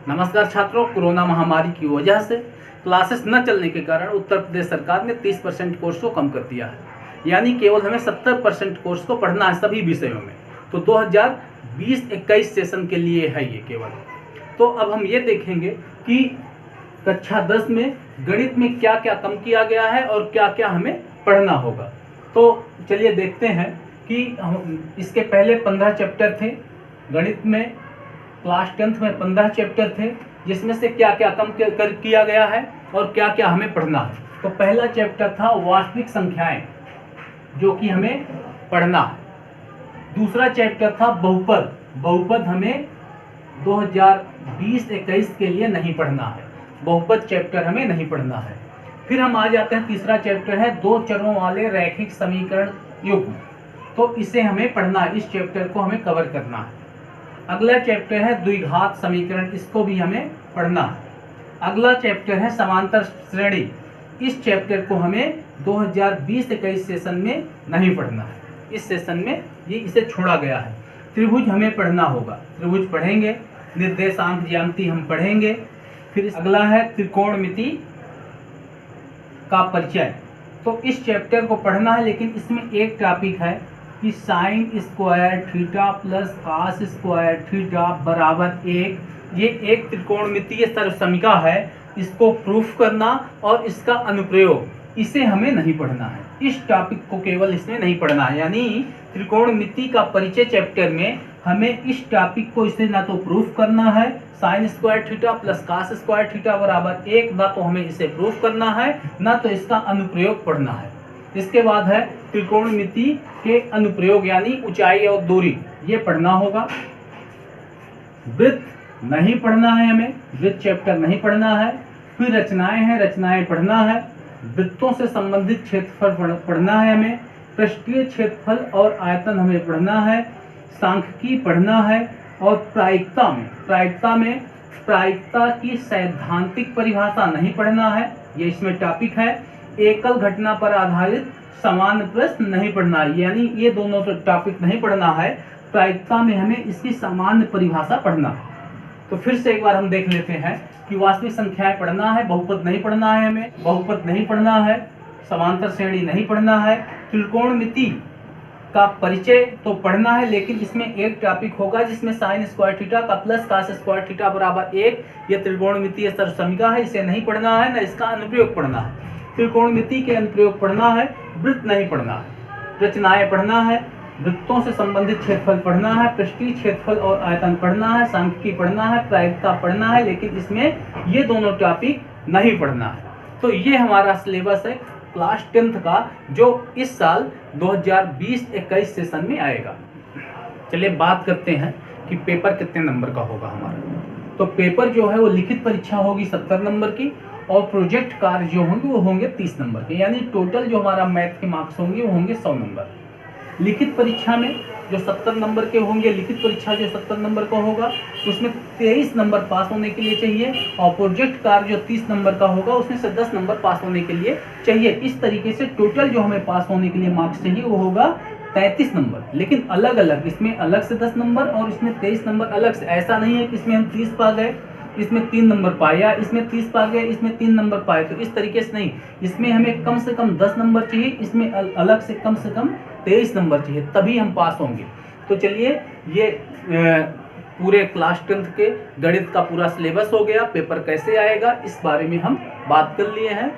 नमस्कार छात्रों, कोरोना महामारी की वजह से क्लासेस न चलने के कारण उत्तर प्रदेश सरकार ने 30% कोर्स को कम कर दिया है। यानी केवल हमें 70% कोर्स को पढ़ना है सभी विषयों में। तो 2020-21 सेशन के लिए है ये केवल। तो अब हम ये देखेंगे कि कक्षा 10 में गणित में क्या क्या कम किया गया है और क्या क्या हमें पढ़ना होगा। तो चलिए देखते हैं कि इसके पहले 15 चैप्टर थे गणित में। क्लास 10th में 15 चैप्टर थे, जिसमें से क्या क्या कम किया गया है और क्या क्या हमें पढ़ना है। तो पहला चैप्टर था वास्तविक संख्याएं, जो कि हमें पढ़ना है। दूसरा चैप्टर था बहुपद। बहुपद हमें 2020-21 के लिए नहीं पढ़ना है, बहुपद चैप्टर हमें नहीं पढ़ना है। फिर हम आ जाते हैं, तीसरा चैप्टर है दो चरों वाले रैखिक समीकरण युग्म। तो इसे हमें पढ़ना है, इस चैप्टर को हमें कवर करना है। अगला चैप्टर है द्विघात समीकरण, इसको भी हमें पढ़ना है। अगला चैप्टर है समांतर श्रेणी। इस चैप्टर को हमें 2020-21 सेशन में नहीं पढ़ना है, इस सेशन में इसे छोड़ा गया है। त्रिभुज हमें पढ़ना होगा, त्रिभुज पढ़ेंगे। निर्देशांक ज्यामिति हम पढ़ेंगे। फिर अगला है त्रिकोणमिति का परिचय। तो इस चैप्टर को पढ़ना है, लेकिन इसमें एक टॉपिक है कि sine square theta plus cos square theta बराबर 1, ये एक त्रिकोणमितीय सर्वसमिका है। इसको प्रूफ करना और इसका अनुप्रयोग, इसे हमें नहीं पढ़ना है। इस टॉपिक को केवल इसमें नहीं पढ़ना है। यानी त्रिकोणमिति का परिचय चैप्टर में हमें इस टॉपिक को इसे ना तो प्रूफ करना है, sine square theta plus cos square theta बराबर 1, ना तो हमें इसे प्रूफ करना है, ना तो इसका अनुप्रयोग पढ़ना है। इसके बाद है त्रिकोणमिति के अनुप्रयोग, यानी ऊंचाई और दूरी, ये पढ़ना होगा। वृत्त नहीं पढ़ना है हमें, वृत्त चैप्टर नहीं पढ़ना है। फिर रचनाएं हैं, रचनाएं पढ़ना है। वृत्तों से संबंधित क्षेत्रफल पढ़ना है हमें। पृष्ठीय क्षेत्रफल और आयतन हमें पढ़ना है। सांख्यिकी पढ़ना है। और प्रायिकता की सैद्धांतिक परिभाषा नहीं पढ़ना है, ये इसमें टॉपिक है। एकल घटना पर आधारित समान प्रश्न नहीं पढ़ना है, यानी ये दोनों तो टॉपिक नहीं पढ़ना है। प्रायिकता में हमें इसकी सामान्य परिभाषा पढ़ना है। तो फिर से एक बार हम देख लेते हैं कि वास्तविक संख्याएं पढ़ना है, बहुपद नहीं पढ़ना है हमें, बहुपद नहीं पढ़ना है, समांतर श्रेणी नहीं पढ़ना है। त्रिकोणमिति का परिचय तो पढ़ना है, लेकिन इसमें एक टॉपिक होगा जिसमें साइन स्क्वायर थीटा का प्लस कॉस स्क्वायर थीटा बराबर 1, ये त्रिकोणमितीय सर्वसमिका है, इसे नहीं पढ़ना है, न इसका अनुप्रयोग पढ़ना है। त्रिकोणमिति के अनुप्रयोग पढ़ना है। वृत्त नहीं पढ़ना है। रचनाएं पढ़ना है। वृत्तों से संबंधित क्षेत्रफल पढ़ना है। पृष्ठीय क्षेत्रफल और आयतन पढ़ना है। सांख्यिकी पढ़ना है। प्रायिकता पढ़ना है, लेकिन इसमें ये दोनों टॉपिक नहीं पढ़ना है। तो ये हमारा सिलेबस है क्लास 10th का, जो इस साल 2020-21 सेशन में आएगा। चलिए बात करते हैं कि पेपर कितने नंबर का होगा हमारा। तो पेपर जो है वो लिखित परीक्षा होगी 70 नंबर की, और प्रोजेक्ट कार्य जो होंगे वो होंगे 30 नंबर के। यानी टोटल जो हमारा मैथ के मार्क्स होंगे वो होंगे 100 नंबर। लिखित परीक्षा में जो 70 नंबर के होंगे, लिखित परीक्षा जो 70 नंबर का होगा, उसमें 23 नंबर पास होने के लिए चाहिए, और प्रोजेक्ट कार्य जो 30 नंबर का होगा उसमें से 10 नंबर पास होने के लिए चाहिए। इस तरीके से टोटल जो हमें पास होने के लिए मार्क्स चाहिए वो होगा 33 नंबर। लेकिन अलग अलग, इसमें अलग से 10 नंबर और इसमें 23 नंबर अलग से। ऐसा नहीं है कि इसमें हम 30 पा गए, इसमें 3 नंबर पाए, या इसमें 30 पा गए, इसमें 3 नंबर पाए। तो इस तरीके से नहीं, इसमें हमें कम से कम 10 नंबर चाहिए, इसमें अलग से कम 23 नंबर चाहिए, तभी हम पास होंगे। तो चलिए, ये पूरे क्लास 10th के गणित का पूरा सिलेबस हो गया। पेपर कैसे आएगा इस बारे में हम बात कर लिए हैं।